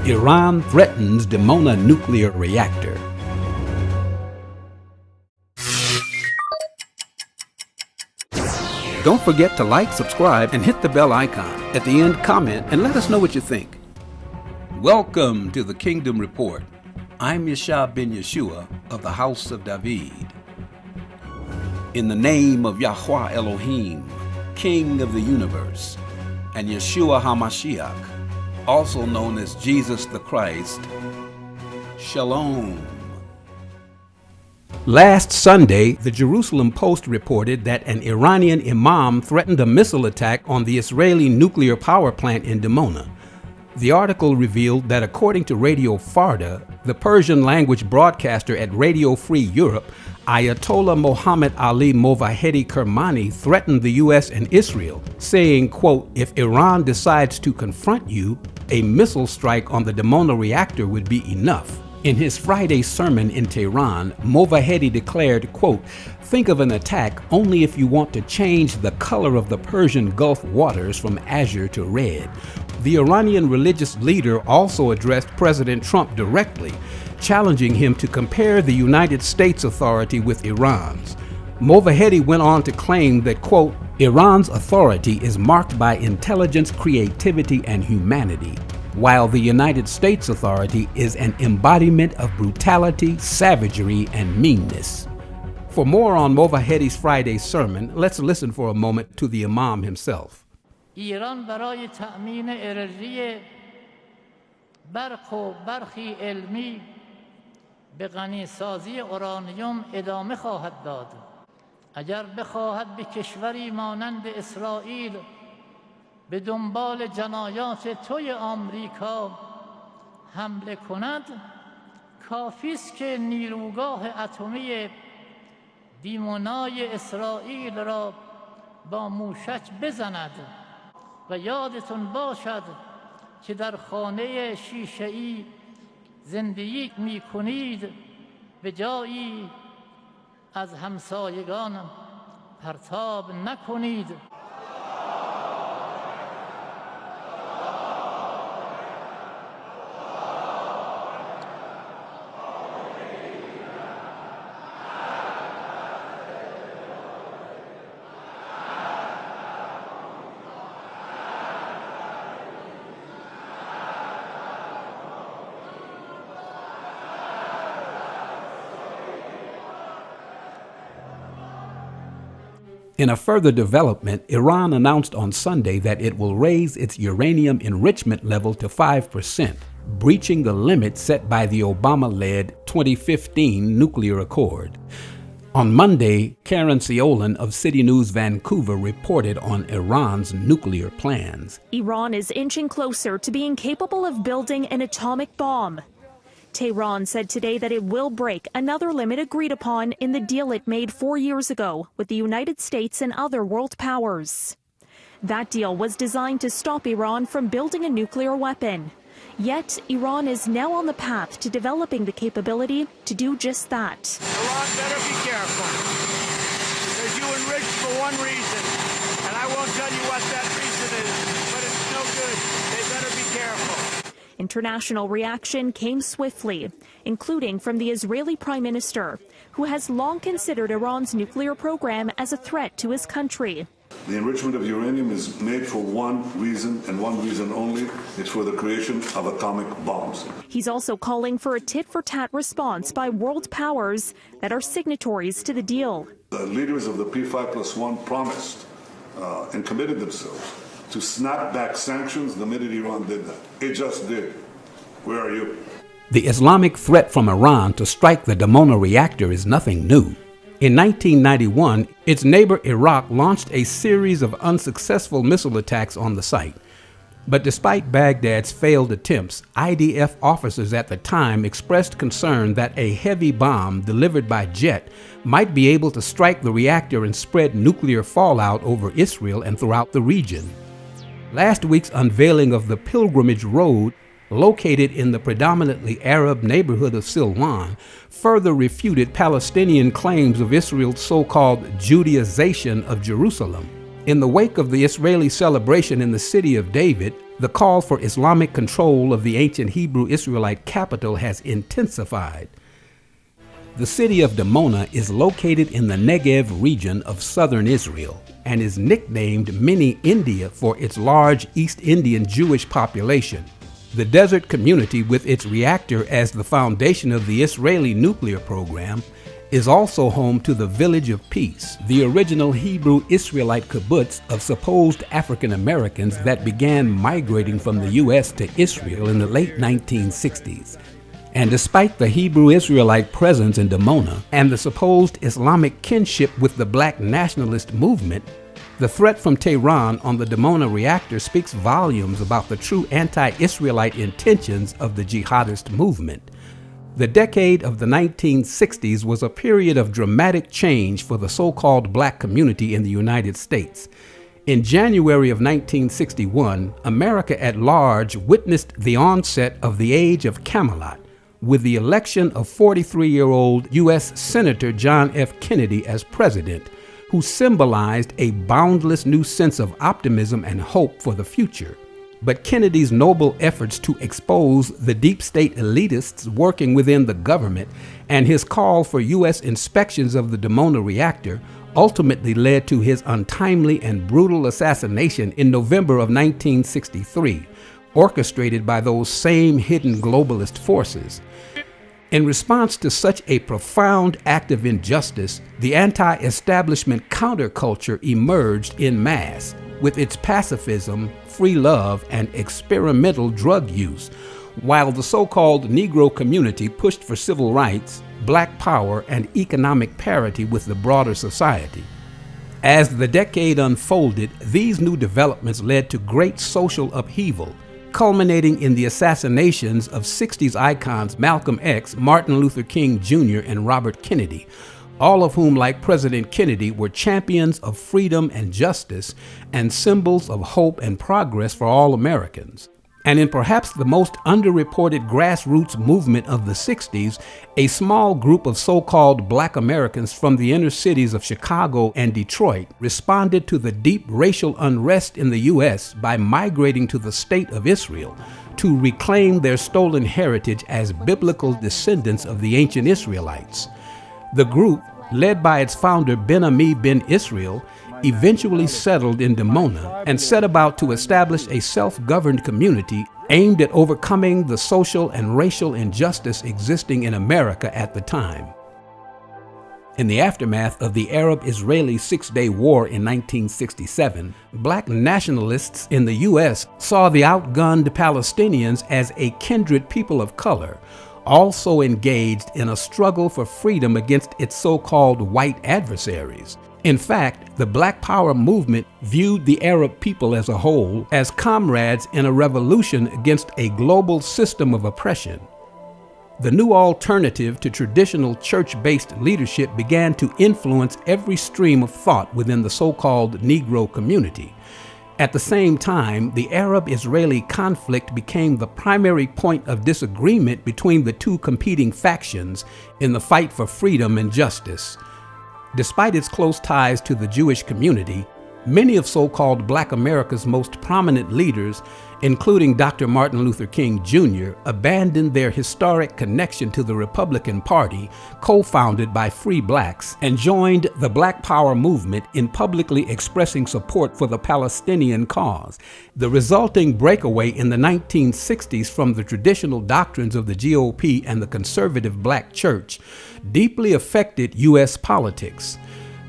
Iran threatens Dimona Nuclear Reactor. Don't forget to like, subscribe, and hit the bell icon. At the end, comment and let us know what you think. Welcome to the Kingdom Report. I'm Yeshua ben Yeshua of the House of David. In the name of Yahweh Elohim, King of the universe, and Yeshua HaMashiach, also known as Jesus the Christ, Shalom. Last Sunday, the Jerusalem Post reported that an Iranian imam threatened a missile attack on the Israeli nuclear power plant in Dimona. The article revealed that according to Radio Farda, the Persian language broadcaster at Radio Free Europe, Ayatollah Mohammad Ali Movahedi Kermani threatened the U.S. and Israel, saying, quote, "If Iran decides to confront you, a missile strike on the Dimona reactor would be enough." In his Friday sermon in Tehran, Movahedi declared, quote, "Think of an attack only if you want to change the color of the Persian Gulf waters from azure to red." The Iranian religious leader also addressed President Trump directly, challenging him to compare the United States authority with Iran's. Movahedi went on to claim that, quote, "Iran's authority is marked by intelligence, creativity, and humanity, while the United States authority is an embodiment of brutality, savagery, and meanness." For more on Movahedi's Friday sermon, let's listen for a moment to the Imam himself. ایران برای تأمین انرژی برق و برخی علمی به غنیسازی اورانیوم ادامه خواهد داد. اگر بخواهد به کشوری مانند اسرائیل به دنبال جنایات توی آمریکا حمله کند، کافی است که نیروگاه اتمی دیمونای اسرائیل را با موشک بزند و یادتون باشد که در خانه شیشه‌ای زندگی می‌کنید، به جایی از همسایگان پرتاب نکنید. In a further development, Iran announced on Sunday that it will raise its uranium enrichment level to 5%, breaching the limit set by the Obama-led 2015 nuclear accord. On Monday, Karen Siolan of City News Vancouver reported on Iran's nuclear plans. Iran is inching closer to being capable of building an atomic bomb. Tehran said today that it will break another limit agreed upon in the deal it made 4 years ago with the United States and other world powers. That deal was designed to stop Iran from building a nuclear weapon. Yet, Iran is now on the path to developing the capability to do just that. Iran better be careful, because you enriched for one reason, and I won't tell you what that reason is, but it's no good. They better be careful. International reaction came swiftly, including from the Israeli Prime Minister, who has long considered Iran's nuclear program as a threat to his country. The enrichment of uranium is made for one reason and one reason only. It's for the creation of atomic bombs. He's also calling for a tit-for-tat response by world powers that are signatories to the deal. The leaders of the P5+1 promised and committed themselves to snap back sanctions the minute Iran did that. It just did. Where are you? The Islamic threat from Iran to strike the Dimona reactor is nothing new. In 1991, its neighbor Iraq launched a series of unsuccessful missile attacks on the site. But despite Baghdad's failed attempts, IDF officers at the time expressed concern that a heavy bomb delivered by jet might be able to strike the reactor and spread nuclear fallout over Israel and throughout the region. Last week's unveiling of the Pilgrimage Road, located in the predominantly Arab neighborhood of Silwan, further refuted Palestinian claims of Israel's so-called Judaization of Jerusalem. In the wake of the Israeli celebration in the city of David, the call for Islamic control of the ancient Hebrew Israelite capital has intensified. The city of Dimona is located in the Negev region of southern Israel and is nicknamed Mini India for its large East Indian Jewish population. The desert community, with its reactor as the foundation of the Israeli nuclear program, is also home to the Village of Peace, the original Hebrew Israelite kibbutz of supposed African Americans that began migrating from the U.S. to Israel in the late 1960s. And despite the Hebrew Israelite presence in Dimona and the supposed Islamic kinship with the black nationalist movement, the threat from Tehran on the Dimona reactor speaks volumes about the true anti-Israelite intentions of the jihadist movement. The decade of the 1960s was a period of dramatic change for the so-called black community in the United States. In January of 1961, America at large witnessed the onset of the age of Camelot, with the election of 43-year-old U.S. Senator John F. Kennedy as president, who symbolized a boundless new sense of optimism and hope for the future. But Kennedy's noble efforts to expose the deep state elitists working within the government and his call for U.S. inspections of the Dimona reactor ultimately led to his untimely and brutal assassination in November of 1963, orchestrated by those same hidden globalist forces. In response to such a profound act of injustice, the anti-establishment counterculture emerged en masse, with its pacifism, free love, and experimental drug use, while the so-called Negro community pushed for civil rights, black power, and economic parity with the broader society. As the decade unfolded, these new developments led to great social upheaval, culminating in the assassinations of 60s icons Malcolm X, Martin Luther King Jr., and Robert Kennedy, all of whom, like President Kennedy, were champions of freedom and justice and symbols of hope and progress for all Americans. And in perhaps the most underreported grassroots movement of the 60s, a small group of so-called black Americans from the inner cities of Chicago and Detroit responded to the deep racial unrest in the U.S. by migrating to the state of Israel to reclaim their stolen heritage as biblical descendants of the ancient Israelites. The group, led by its founder Ben-Ami ben Israel, eventually settled in Dimona and set about to establish a self-governed community aimed at overcoming the social and racial injustice existing in America at the time. In the aftermath of the Arab-Israeli Six-Day War in 1967, black nationalists in the U.S. saw the outgunned Palestinians as a kindred people of color, also engaged in a struggle for freedom against its so-called white adversaries. In fact, the Black Power movement viewed the Arab people as a whole as comrades in a revolution against a global system of oppression. The new alternative to traditional church-based leadership began to influence every stream of thought within the so-called Negro community. At the same time, the Arab-Israeli conflict became the primary point of disagreement between the two competing factions in the fight for freedom and justice. Despite its close ties to the Jewish community, many of so-called Black America's most prominent leaders, including Dr. Martin Luther King Jr., abandoned their historic connection to the Republican Party, co-founded by free blacks, and joined the Black Power movement in publicly expressing support for the Palestinian cause. The resulting breakaway in the 1960s from the traditional doctrines of the GOP and the conservative black church deeply affected U.S. politics.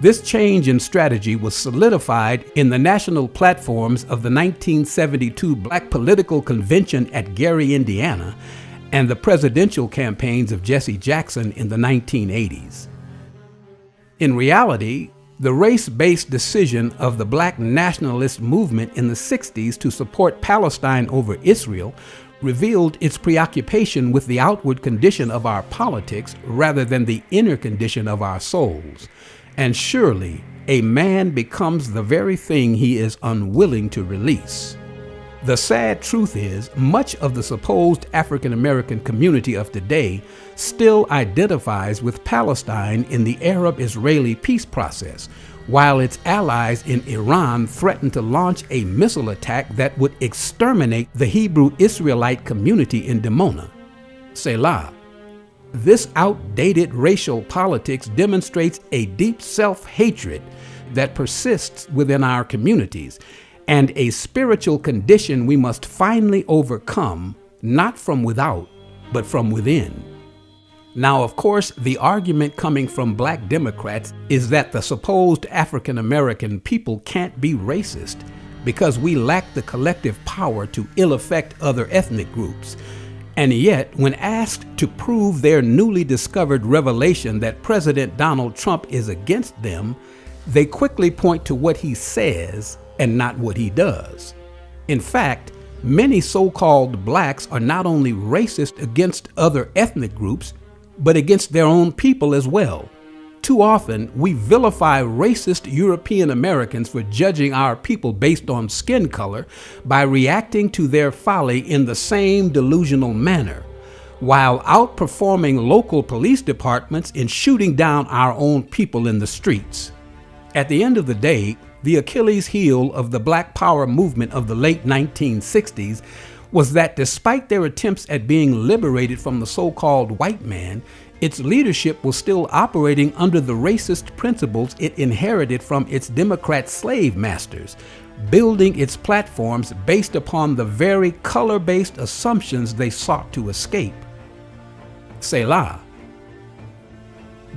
This change in strategy was solidified in the national platforms of the 1972 Black Political Convention at Gary, Indiana, and the presidential campaigns of Jesse Jackson in the 1980s. In reality, the race-based decision of the black nationalist movement in the 60s to support Palestine over Israel revealed its preoccupation with the outward condition of our politics rather than the inner condition of our souls. And surely, a man becomes the very thing he is unwilling to release. The sad truth is, much of the supposed African American community of today still identifies with Palestine in the Arab-Israeli peace process, while its allies in Iran threatened to launch a missile attack that would exterminate the Hebrew Israelite community in Dimona. Selah. This outdated racial politics demonstrates a deep self-hatred that persists within our communities, and a spiritual condition we must finally overcome, not from without, but from within. Now, of course, the argument coming from black Democrats is that the supposed African American people can't be racist because we lack the collective power to ill affect other ethnic groups. And yet, when asked to prove their newly discovered revelation that President Donald Trump is against them, they quickly point to what he says and not what he does. In fact, many so-called blacks are not only racist against other ethnic groups, but against their own people as well. Too often, we vilify racist European Americans for judging our people based on skin color by reacting to their folly in the same delusional manner, while outperforming local police departments in shooting down our own people in the streets. At the end of the day, the Achilles heel of the Black Power movement of the late 1960s was that despite their attempts at being liberated from the so-called white man, its leadership was still operating under the racist principles it inherited from its Democrat slave masters, building its platforms based upon the very color-based assumptions they sought to escape. Selah.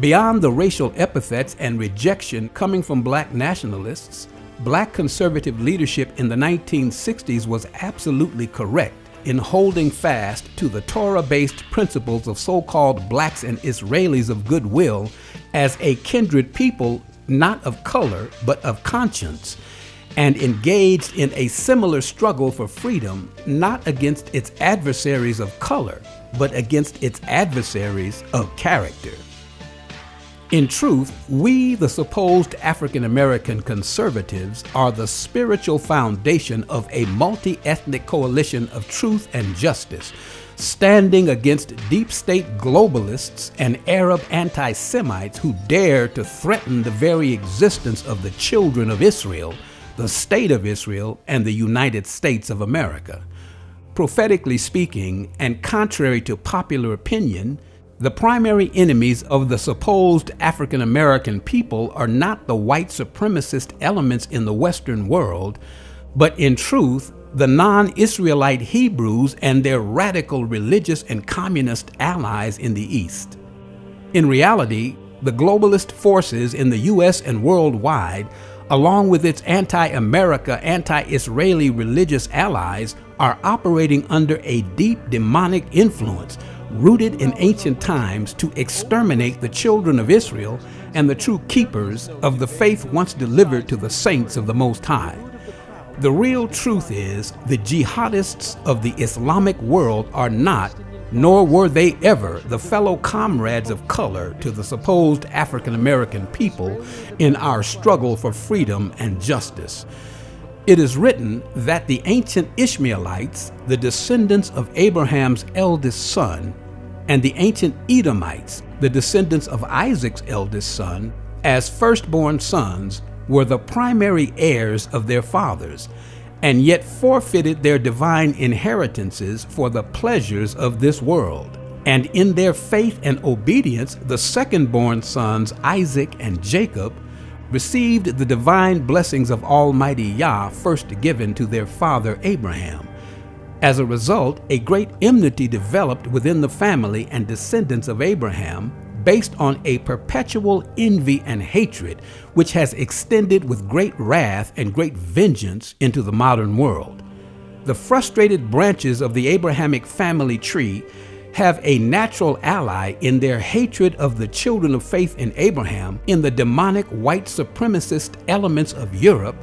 Beyond the racial epithets and rejection coming from black nationalists, black conservative leadership in the 1960s was absolutely correct in holding fast to the Torah-based principles of so-called blacks and Israelis of goodwill as a kindred people not of color but of conscience, and engaged in a similar struggle for freedom not against its adversaries of color but against its adversaries of character. In truth, we, the supposed African American conservatives, are the spiritual foundation of a multi-ethnic coalition of truth and justice, standing against deep state globalists and Arab anti-Semites who dare to threaten the very existence of the children of Israel, the state of Israel, and the United States of America. Prophetically speaking, and contrary to popular opinion, the primary enemies of the supposed African American people are not the white supremacist elements in the Western world, but in truth, the non-Israelite Hebrews and their radical religious and communist allies in the East. In reality, the globalist forces in the U.S. and worldwide, along with its anti-America, anti-Israeli religious allies, are operating under a deep demonic influence rooted in ancient times to exterminate the children of Israel and the true keepers of the faith once delivered to the saints of the Most High. The real truth is the jihadists of the Islamic world are not, nor were they ever, the fellow comrades of color to the supposed African American people in our struggle for freedom and justice. It is written that the ancient Ishmaelites, the descendants of Abraham's eldest son, and the ancient Edomites, the descendants of Isaac's eldest son, as firstborn sons, were the primary heirs of their fathers, and yet forfeited their divine inheritances for the pleasures of this world. And in their faith and obedience, the second-born sons, Isaac and Jacob, received the divine blessings of Almighty Yah first given to their father Abraham. As a result, a great enmity developed within the family and descendants of Abraham based on a perpetual envy and hatred, which has extended with great wrath and great vengeance into the modern world. The frustrated branches of the Abrahamic family tree have a natural ally in their hatred of the children of faith in Abraham in the demonic white supremacist elements of Europe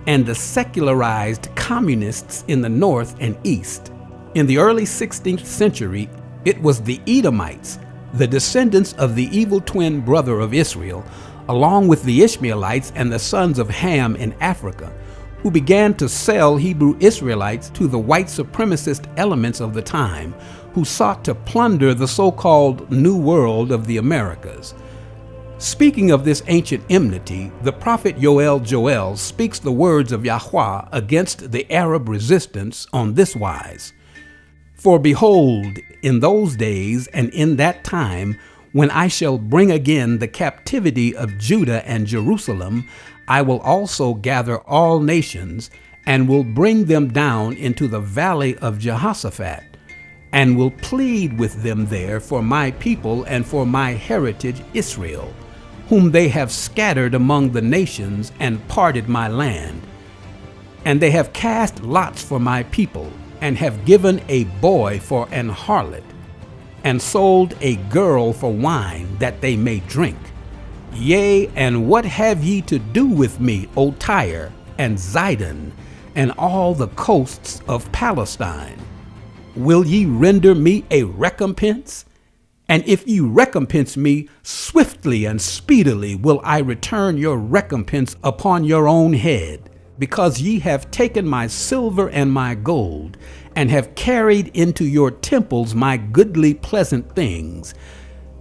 and the secularized communists in the north and east. In the early 16th century, it was the Edomites, the descendants of the evil twin brother of Israel, along with the Ishmaelites and the sons of Ham in Africa, who began to sell Hebrew Israelites to the white supremacist elements of the time, who sought to plunder the so-called New World of the Americas. Speaking of this ancient enmity, the prophet Joel speaks the words of Yahweh against the Arab resistance on this wise. For behold, in those days and in that time, when I shall bring again the captivity of Judah and Jerusalem, I will also gather all nations, and will bring them down into the valley of Jehoshaphat, and will plead with them there for my people and for my heritage Israel, whom they have scattered among the nations and parted my land. And they have cast lots for my people, and have given a boy for an harlot, and sold a girl for wine that they may drink. Yea, and what have ye to do with me, O Tyre and Zidon, and all the coasts of Palestine? Will ye render me a recompense? And if ye recompense me, swiftly and speedily will I return your recompense upon your own head, because ye have taken my silver and my gold, and have carried into your temples my goodly pleasant things.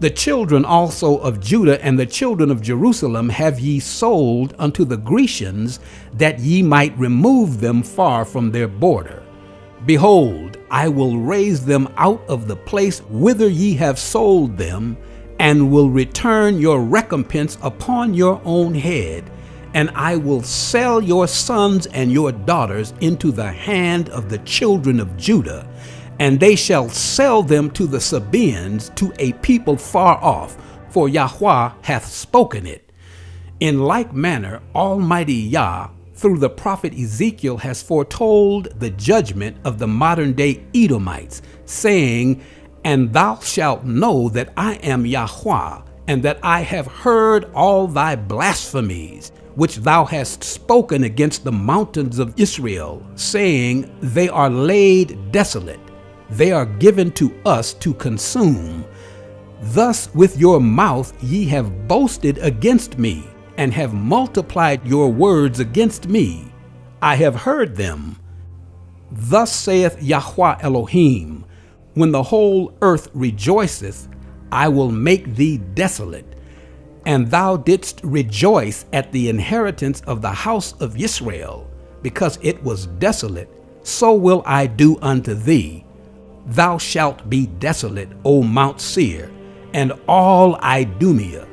The children also of Judah and the children of Jerusalem have ye sold unto the Grecians, that ye might remove them far from their border. Behold, I will raise them out of the place whither ye have sold them, and will return your recompense upon your own head, and I will sell your sons and your daughters into the hand of the children of Judah, and they shall sell them to the Sabaeans, to a people far off, for Yahweh hath spoken it. In like manner, Almighty Yah, through the prophet Ezekiel, has foretold the judgment of the modern-day Edomites, saying, And thou shalt know that I am Yahweh, and that I have heard all thy blasphemies, which thou hast spoken against the mountains of Israel, saying, They are laid desolate, they are given to us to consume. Thus with your mouth ye have boasted against me, and have multiplied your words against me. I have heard them. Thus saith Yahweh Elohim, When the whole earth rejoiceth, I will make thee desolate. And thou didst rejoice at the inheritance of the house of Yisrael, because it was desolate, so will I do unto thee. Thou shalt be desolate, O Mount Seir, and all Idumea,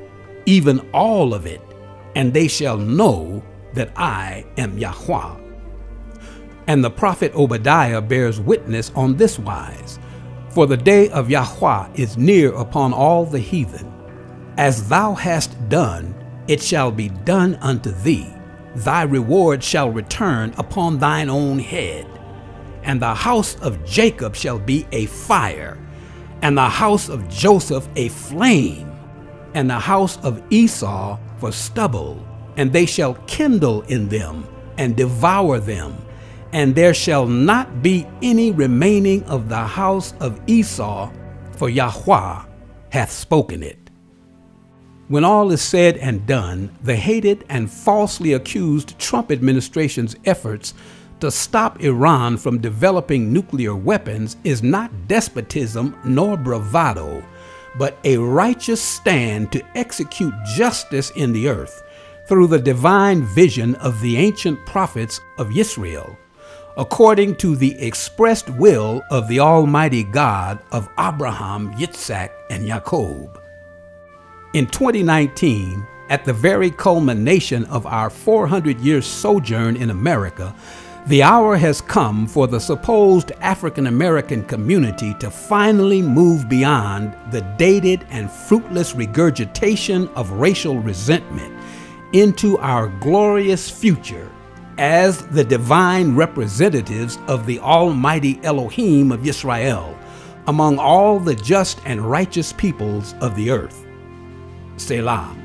even all of it, and they shall know that I am Yahweh. And the prophet Obadiah bears witness on this wise, For the day of Yahweh is near upon all the heathen. As thou hast done, it shall be done unto thee. Thy reward shall return upon thine own head. And the house of Jacob shall be a fire, and the house of Joseph a flame, and the house of Esau for stubble, and they shall kindle in them and devour them, and there shall not be any remaining of the house of Esau, for Yahweh hath spoken it. When all is said and done, the hated and falsely accused Trump administration's efforts to stop Iran from developing nuclear weapons is not despotism nor bravado, but a righteous stand to execute justice in the earth through the divine vision of the ancient prophets of Yisrael, according to the expressed will of the Almighty God of Abraham, Yitzhak, and Jacob. In 2019, at the very culmination of our 400-year sojourn in America, the hour has come for the supposed African American community to finally move beyond the dated and fruitless regurgitation of racial resentment into our glorious future as the divine representatives of the Almighty Elohim of Yisrael among all the just and righteous peoples of the earth. Selah.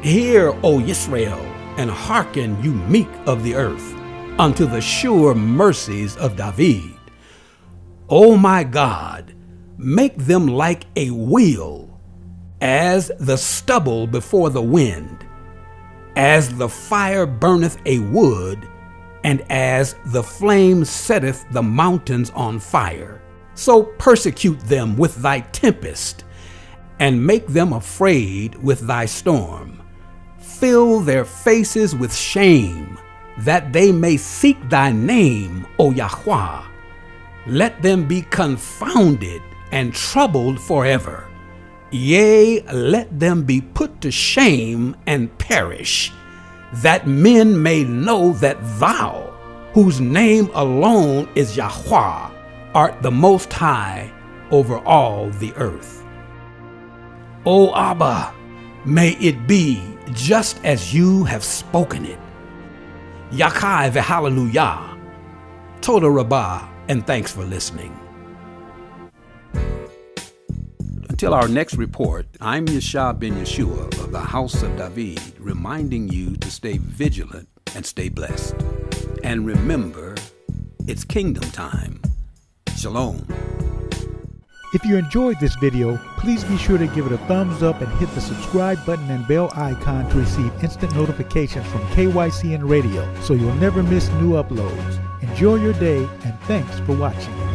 Hear, O Yisrael, and hearken, you meek of the earth, unto the sure mercies of David. O my God, make them like a wheel, as the stubble before the wind, as the fire burneth a wood, and as the flame setteth the mountains on fire. So persecute them with thy tempest, and make them afraid with thy storm. Fill their faces with shame, that they may seek thy name, O Yahweh. Let them be confounded and troubled forever. Yea, let them be put to shame and perish, that men may know that thou, whose name alone is Yahweh, art the Most High over all the earth. O Abba, may it be just as you have spoken it. YAH Khai HalleluYAH. Toda Rabbah, and thanks for listening. Until our next report, I'm Yeshua ben Yeshua of the House of David, reminding you to stay vigilant and stay blessed. And remember, it's kingdom time. Shalom. If you enjoyed this video, please be sure to give it a thumbs up and hit the subscribe button and bell icon to receive instant notifications from KYCN Radio so you'll never miss new uploads. Enjoy your day and thanks for watching.